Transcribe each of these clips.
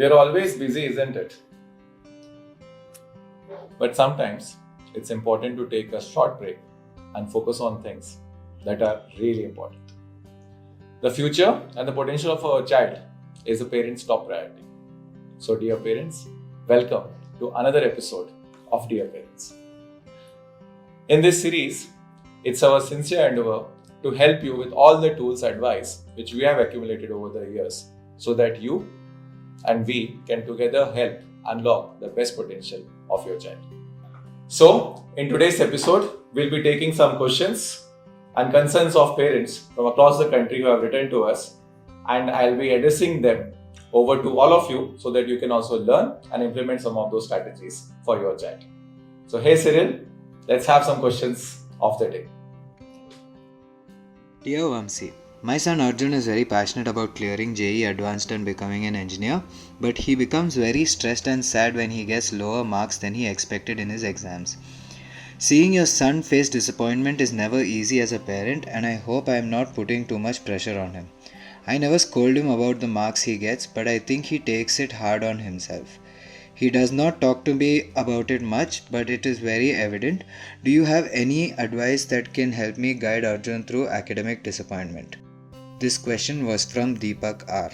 We are always busy, isn't it? But sometimes it's important to take a short break and focus on things that are really important. The future and the potential of our child is a parent's top priority. So, dear parents, welcome to another episode of Dear Parents. In this series, it's our sincere endeavor to help you with all the tools and advice which we have accumulated over the years so that you and we can together help unlock the best potential of your child. So, in today's episode, we'll be taking some questions and concerns of parents from across the country who have written to us, and I'll be addressing them over to all of you so that you can also learn and implement some of those strategies for your child. So, hey Cyril, let's have some questions of the day. Dear Vamsi, my son Arjun is very passionate about clearing JEE Advanced and becoming an engineer, but he becomes very stressed and sad when he gets lower marks than he expected in his exams. Seeing your son face disappointment is never easy as a parent, and I hope I am not putting too much pressure on him. I never scold him about the marks he gets, but I think he takes it hard on himself. He does not talk to me about it much, but it is very evident. Do you have any advice that can help me guide Arjun through academic disappointment? This question was from Deepak R.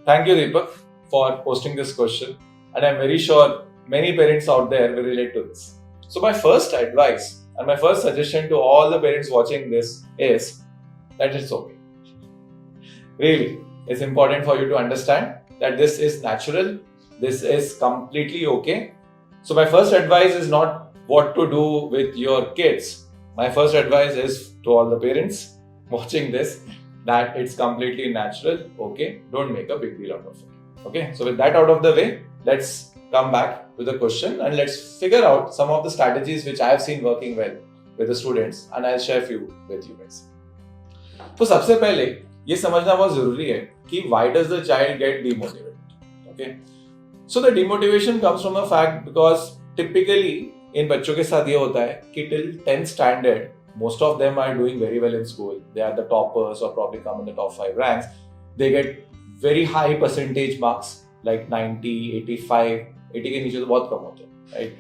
Thank you, Deepak, for posting this question, and I'm very sure many parents out there will relate to this. So, my first advice and my first suggestion to all the parents watching this is that it's okay. Really, it's important for you to understand that this is natural, this is completely okay. So, my first advice is not what to do with your kids. My first advice is to all the parents watching this that it's completely natural, okay? Don't make a big deal out of it. Okay, so with that out of the way, let's come back to the question and let's figure out some of the strategies which I have seen working well with the students, and I'll share few with you guys. तो सबसे पहले ये समझना बहुत जरूरी है कि why does the child get demotivated? Okay, so the demotivation comes from the fact because typically इन बच्चों के साथ ये होता है कि till 10th standard most of them are doing very well in school. They are the toppers or probably come in the top 5 ranks. They get very high percentage marks like 90, 85. 80 के नीचे तो बहुत कम होते हैं, right?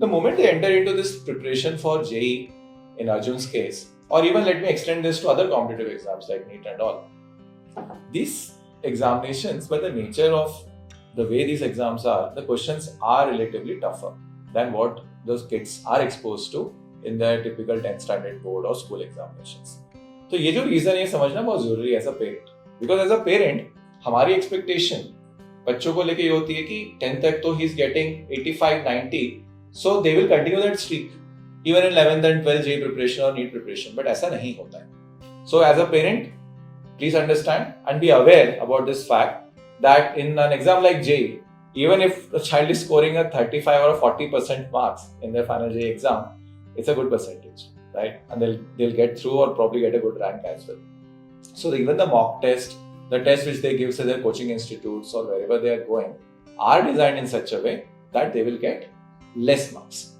The moment they enter into this preparation for JEE, in Arjun's case, or even let me extend this to other competitive exams like NEET and all, these examinations, by the nature of the way these exams are, the questions are relatively tougher than what those kids are exposed to in their typical 10th standard board or school examinations. तो ये जो reason है समझना बहुत जरूरी है as a parent, because as a parent हमारी expectation बच्चों को लेके ये होती है कि 10th तक तो he is getting 85, 90, so they will continue that streak even in 11th and 12th JEE preparation or NEET preparation, but ऐसा नहीं होता है. So as a parent, please understand and be aware about this fact that in an exam like JEE, even if the child is scoring a 35 or a 40% marks in their final JEE exam, it's a good percentage, right? And they'll get through or probably get a good rank as well. So even the mock test, the test which they give to their coaching institutes or wherever they are going are designed in such a way that they will get less marks.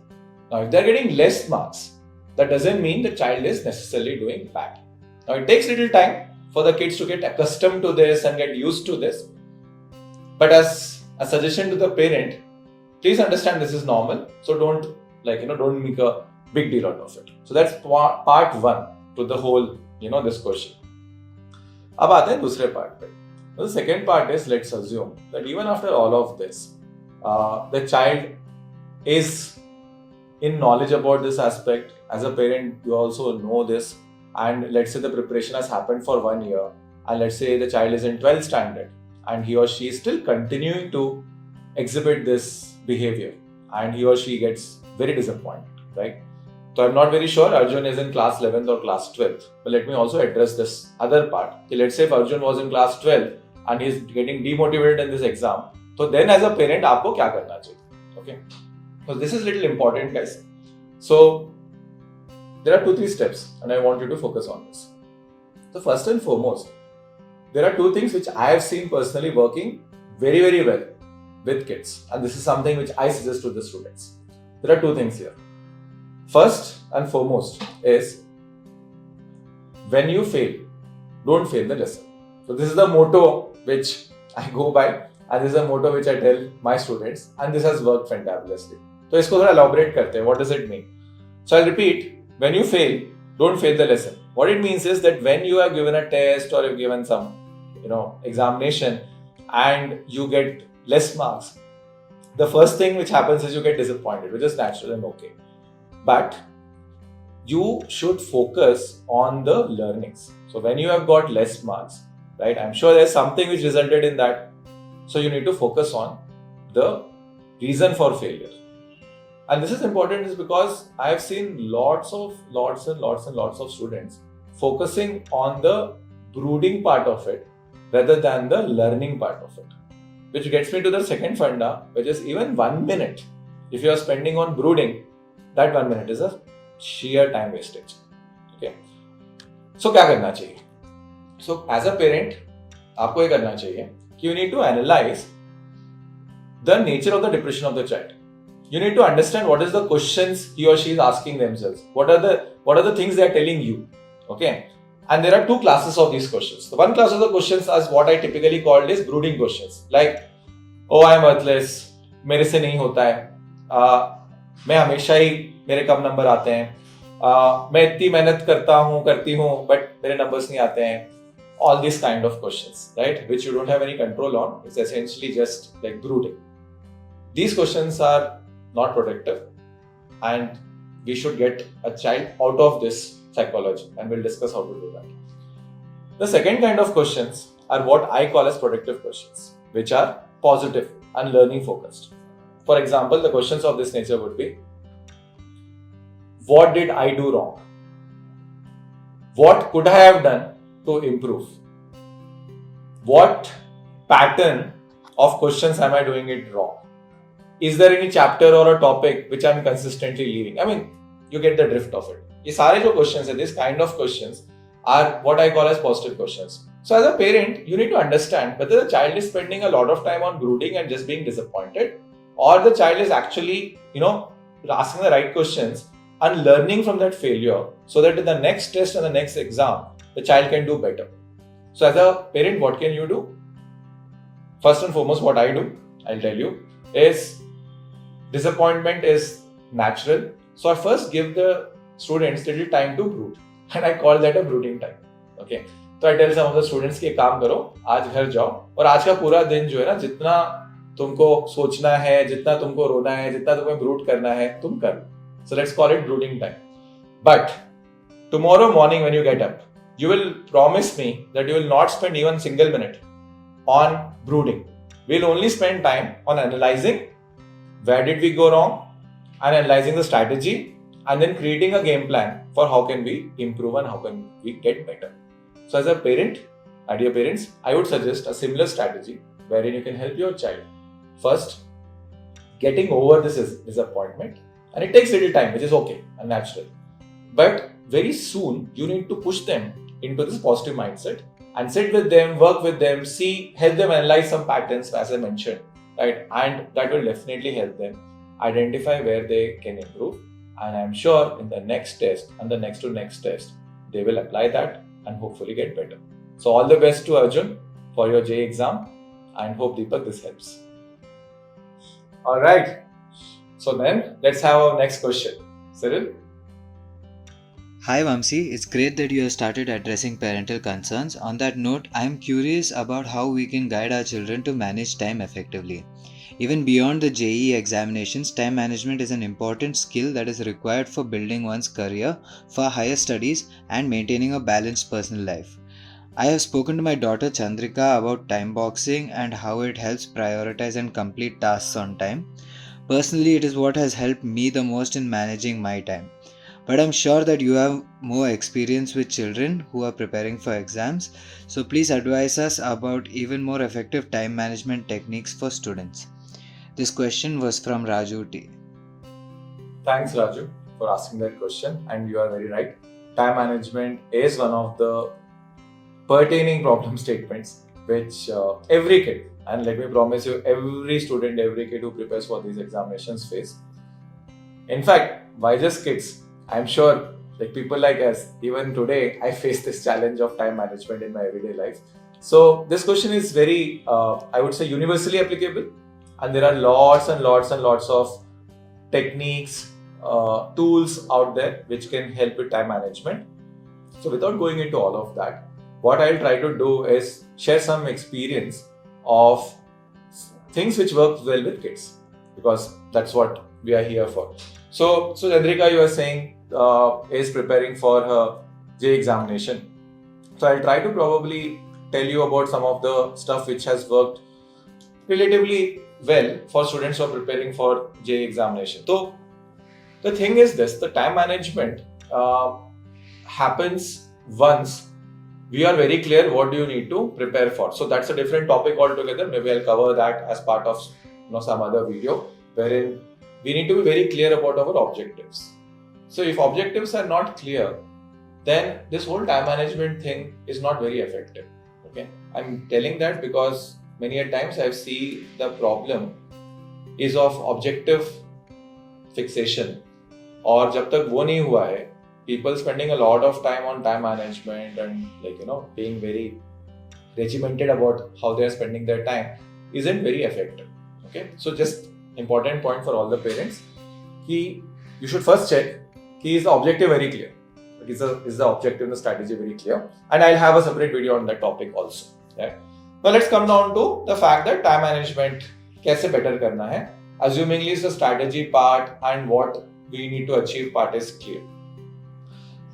Now, if they are getting less marks, that doesn't mean the child is necessarily doing bad. Now, it takes little time for the kids to get accustomed to this and get used to this. But as a suggestion to the parent, please understand this is normal. So don't make a big deal out of it. So that's part one to the whole, this question. अब आते हैं दूसरे part पे. The second part is, let's assume that even after all of this, the child is in knowledge about this aspect. As a parent, you also know this, and let's say the preparation has happened for 1 year, and let's say the child is in 12th standard, and he or she is still continuing to exhibit this behavior, and he or she gets very disappointed, right? So I'm not very sure Arjun is in class 11th or class 12th, but let me also address this other part. Let's say if Arjun was in class 12 and he's getting demotivated in this exam, so then as a parent, आपको क्या करना चाहिए? Okay, so this is little important, guys. So there are 2-3 steps, and I want you to focus on this. So first and foremost, there are 2 things which I have seen personally working very, very well with kids, and this is something which I suggest to the students. There are 2 things here. First and foremost is, when you fail, don't fail the lesson. So this is the motto which I go by, and this is a motto which I tell my students, and this has worked fantabulously. So इसको थोड़ा elaborate करते हैं. What does it mean? So I'll repeat. When you fail, don't fail the lesson. What it means is that when you are given a test or you've given some, examination, and you get less marks, the first thing which happens is you get disappointed, which is natural and okay. But you should focus on the learnings. So when you have got less marks, right, I'm sure there's something which resulted in that. So you need to focus on the reason for failure. And this is important is because I have seen lots of students focusing on the brooding part of it rather than the learning part of it. Which gets me to the second funda, which is even 1 minute. If you are spending on brooding, that 1 minute is a sheer time wastage. Okay. So क्या करना चाहिए? So as a parent, आपको ये करना चाहिए कि you need to analyze the nature of the depression of the child. You need to understand what is the questions he or she is asking themselves. What are the things they are telling you? Okay. And there are two classes of these questions. The one class of the questions is what I typically called is brooding questions. Like, oh, I am worthless, मेरे से नहीं होता है, मैं हमेशा ही मेरे कम number आते हैं, मैं इतनी मेहनत करती हूँ बट मेरे नंबर्स नहीं आते हैं. All these kind of questions, right, which you don't have any control on. It's essentially just like brooding. These questions are not productive, and we should get a child out of this psychology, and we'll discuss how to do that. The second kind of questions are what I call as productive questions, which are positive and learning focused. For example, the questions of this nature would be, what did I do wrong? What could I have done to improve? What pattern of questions am I doing it wrong? Is there any chapter or a topic which I'm consistently leaving? I mean, you get the drift of it. ये सारे जो questions हैं, this kind of questions are what I call as positive questions. So as a parent, you need to understand whether the child is spending a lot of time on brooding and just being disappointed, or the child is actually, asking the right questions and learning from that failure so that in the next test and the next exam, the child can do better. So as a parent, what can you do? First and foremost, what I do, I'll tell you, is disappointment is natural. So I first give the students little time to brood, and I call that a brooding time. Okay. तो I tell some of the students कि काम करो, आज घर जाओ और आज का पूरा दिन जो है ना, जितना तुमको सोचना है, जितना तुमको रोना है, जितना तुम्हें ब्रूड करना है, तुम कर. So let's call it brooding time. But tomorrow morning when you get up, you will promise me that you will not spend even single minute on brooding. We'll only spend time on analyzing where did we go wrong and analyzing the strategy and then creating a game plan for how can we improve and how can we get better. So as a parent, dear parents, I would suggest a similar strategy wherein you can help your child first getting over this disappointment, and it takes little time, which is okay and natural. But very soon you need to push them into this positive mindset and sit with them, work with them, help them analyze some patterns as I mentioned, right? And that will definitely help them identify where they can improve. And I'm sure in the next test and the next to next test, they will apply that and hopefully get better. So all the best to Arjun for your J exam, and hope Deepak this helps. Alright, so then let's have our next question. Cyril? Hi Vamsi, it's great that you have started addressing parental concerns. On that note, I am curious about how we can guide our children to manage time effectively. Even beyond the JEE examinations, time management is an important skill that is required for building one's career, for higher studies, and maintaining a balanced personal life. I have spoken to my daughter Chandrika about time boxing and how it helps prioritize and complete tasks on time. Personally, it is what has helped me the most in managing my time. But I'm sure that you have more experience with children who are preparing for exams, so please advise us about even more effective time management techniques for students. This question was from Raju T. Thanks Raju for asking that question, and you are very right. Time management is one of the pertaining problem statements which every kid, and let me promise you, every student, every kid who prepares for these examinations face. In fact, why just kids? I'm sure like people like us, even today, I face this challenge of time management in my everyday life. So this question is very, I would say, universally applicable, and there are lots and lots and lots of techniques, tools out there which can help with time management. So without going into all of that, what I'll try to do is share some experience of things which work well with kids, because that's what we are here for. So Chandrika, you are saying is preparing for her J examination. So I'll try to probably tell you about some of the stuff which has worked relatively well for students who are preparing for J examination. So the thing is this: the time management happens once we are very clear what do you need to prepare for. So that's a different topic altogether. Maybe I'll cover that as part of some other video, wherein we need to be very clear about our objectives. So if objectives are not clear, then this whole time management thing is not very effective. Okay, I'm telling that because many a times I've seen the problem is of objective fixation, और जब तक वो नहीं हुआ है, people spending a lot of time on time management and being very regimented about how they are spending their time isn't very effective. Okay, so just important point for all the parents, कि you should first check कि is the objective very clear. Is the objective and the strategy very clear? And I'll have a separate video on that topic also. Right? Now let's come down to the fact that time management कैसे better करना है. Assumingly the strategy part and what we need to achieve part is clear.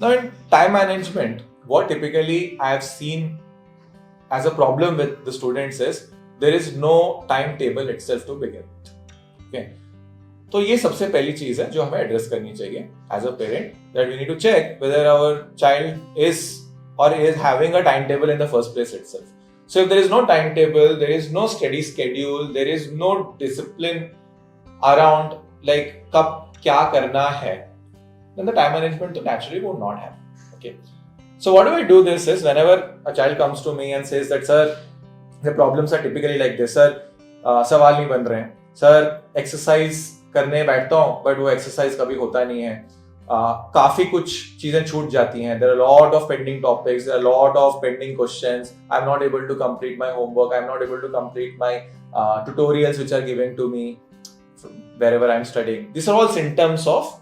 Now in time management, what typically I have seen as a problem with the students is there is no timetable itself to begin with. Okay. तो ये सबसे पहली चीज है जो हमें address करनी चाहिए as a parent, that we need to check whether our child is और is having a timetable in the first place itself. So if there is no timetable, there is no steady schedule, there is no discipline around like कब क्या करना है, then the time management तो naturally would not happen. Okay. So what do I do this is whenever a child comes to me and says that sir, the problems are typically like this, sir, सवाल नहीं बन रहे हैं, sir exercise करने बैठता हूँ but वो exercise कभी होता नहीं है, काफी कुछ चीजें छूट जाती हैं, there are lot of pending topics, there are lot of pending questions, I am not able to complete my homework, I am not able to complete my tutorials which are given to me wherever I am studying. These are all symptoms of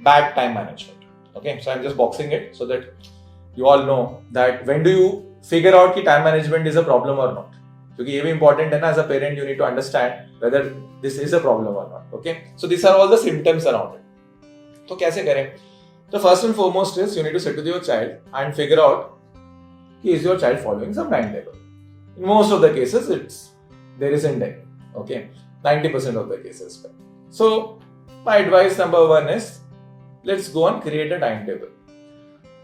bad time management. Okay, so I am just boxing it so that you all know that when do you figure out कि time management is a problem or not. क्योंकि ये भी important है ना, as a parent you need to understand whether this is a problem or not. Okay, so these are all the symptoms around it. तो कैसे करें? So first and foremost is you need to sit with your child and figure out is your child following some timetable. In most of the cases there isn't any. Okay, 90% of the cases. So my advice number one is let's go and create a timetable.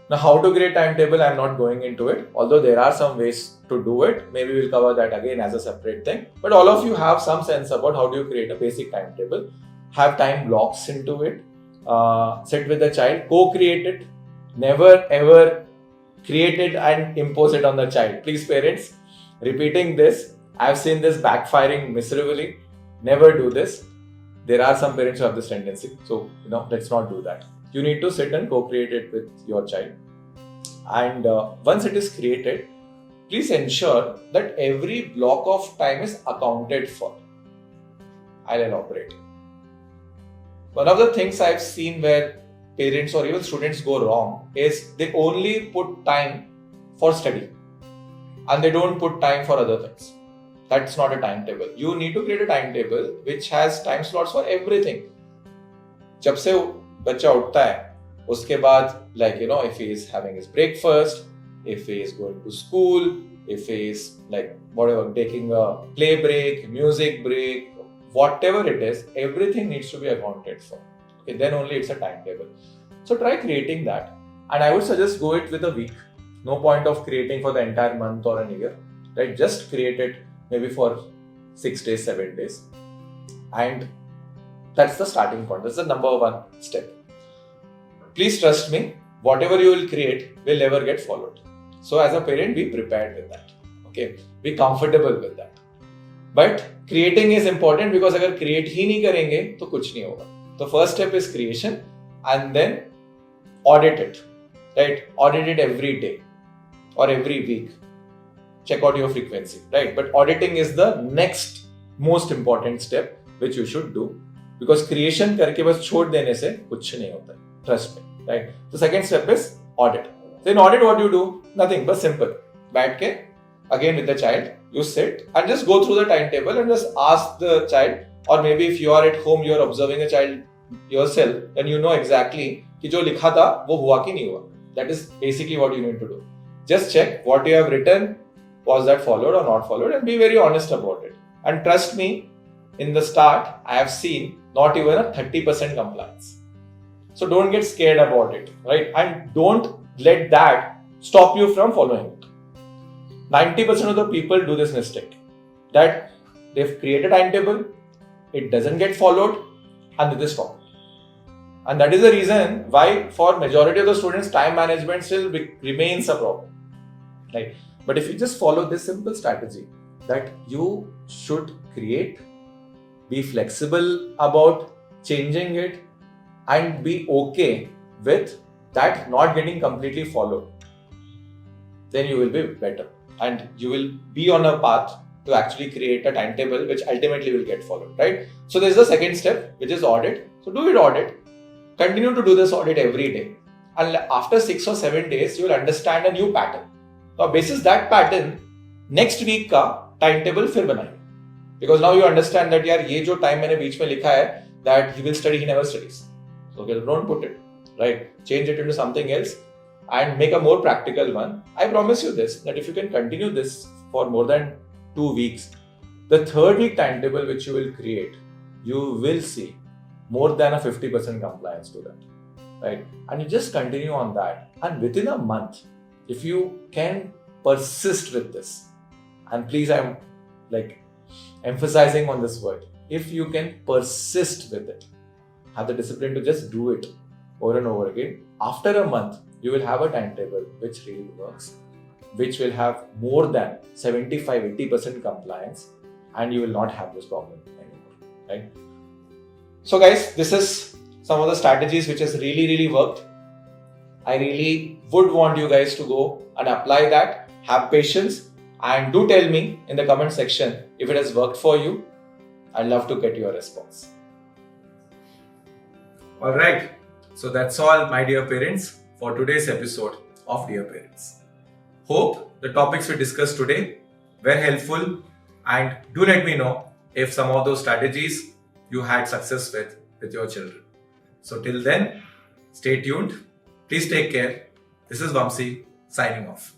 Now, how to create timetable, I'm not going into it, although there are some ways to do it. Maybe we'll cover that again as a separate thing. But all of you have some sense about how do you create a basic timetable, have time blocks into it, sit with the child, co-create it, never ever create it and impose it on the child. Please parents, repeating this, I've seen this backfiring miserably. Never do this. There are some parents who have this tendency. So, let's not do that. You need to sit and co-create it with your child. And once it is created, please ensure that every block of time is accounted for. I'll elaborate. One of the things I've seen where parents or even students go wrong is they only put time for study and they don't put time for other things. That's not a timetable. You need to create a timetable which has time slots for everything. जब से बच्चा उठता है उसके बाद if he is having his breakfast, if he is going to school, if he is whatever, taking a play break, music break, whatever it is, everything needs to be accounted for. Okay, then only it's a timetable. So try creating that, and I would suggest go it with a week. No point of creating for the entire month or a year. Right? Just create it maybe for 6 days, 7 days, and that's the starting point. That's the number one step. Please trust me, whatever you will create will never get followed. So as a parent, be prepared with that. Okay, be comfortable with that. But creating is important because अगर create ही नहीं करेंगे तो कुछ नहीं होगा. The first step is creation and then audit it. Right? Audit it every day or every week. check out your frequency, right? But auditing is the next most important step which you should do, because creation करके बस छोड़ देने से कुछ नहीं होता, trust me, right? The second step is audit. So in audit, what do you do? Nothing, but simple. बैठ के again with the child, you sit and just go through the timetable and just ask the child, or maybe if you are at home, you are observing a child yourself, then you know exactly कि जो लिखा था वो हुआ कि नहीं हुआ. That is basically what you need to do. Just check what you have written, was that followed or not followed, and be very honest about it. And trust me, in the start, I have seen not even a 30% compliance. So don't get scared about it, right? And don't let that stop you from following it. 90% of the people do this mistake, that they've created a timetable, it doesn't get followed, and they stop. And that is the reason why for majority of the students, time management still remains a problem, right? But if you just follow this simple strategy, that you should create, be flexible about changing it, and be okay with that not getting completely followed, then you will be better. And you will be on a path to actually create a timetable which ultimately will get followed, right? So there's the second step, which is audit. So do it audit. Continue to do this audit every day. And after 6 or 7 days, you will understand a new pattern. Now, basis that pattern, next week का timetable फिर बनाएंगे. Because now you understand that यार ये जो time मैंने बीच में लिखा है, that he will study, he never studies. So don't put it, right? Change it into something else and make a more practical one. I promise you this, that if you can continue this for more than 2 weeks, the third week timetable which you will create, you will see more than a 50% compliance to that, right? And you just continue on that. And within a month, if you can persist with this, and please, I'm like emphasizing on this word, if you can persist with it, have the discipline to just do it over and over again, after a month, you will have a timetable which really works, which will have more than 75-80% compliance, and you will not have this problem anymore, right? So guys, this is some of the strategies which has really worked. I really would want you guys to go and apply that, have patience, and do tell me in the comment section if it has worked for you. I'd love to get your response. Alright, so that's all, my dear parents, for today's episode of Dear Parents. Hope the topics we discussed today were helpful, and do let me know if some of those strategies you had success with your children. So till then, stay tuned. Please take care. This is Vamsi signing off.